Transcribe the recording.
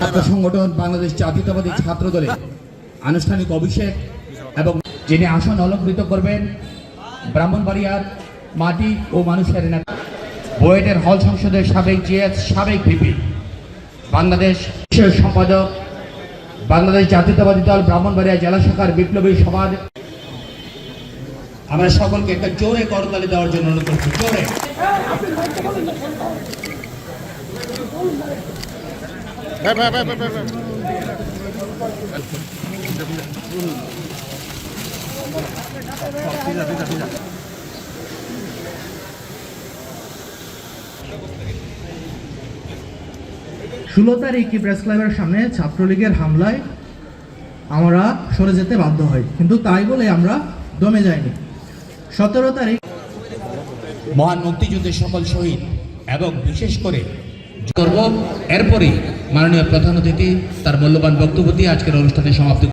ছাত্র সংগঠন বাংলাদেশ জাতীয়তাবাদী ছাত্র দলের আনুষ্ঠানিক অভিষেক এবং যিনি আসন অলঙ্কৃত করবেন ব্রাহ্মণবাড়িয়ার মাটি ও মানুষের নেতা বুয়েটের হল সংসদের সাবেক জিএস সাবেক ভিপি বাংলাদেশ বিষয় সম্পাদক বাংলাদেশ জাতীয়তাবাদী দল ব্রাহ্মণবাড়িয়া জেলা শাখার বিপ্লবী সমাজ। আমরা সকলকে একটা জোরে করতালি দেওয়ার জন্য অনুরোধ করছি। জোরে ষোলো তারিখ প্রেস ক্লাবের সামনে ছাত্রলীগের হামলায় আমরা সরে যেতে বাধ্য হই, কিন্তু তাই বলে আমরা দমে যাইনি। 17 তারিখ মহান মুক্তিযুদ্ধের সকল শহীদ এবং বিশেষ করে করব, এরপরে মাননীয় প্রধান অতিথি তার মূল্যবান বক্তব্য দিয়ে আজকের অনুষ্ঠানে সমাপ্তি।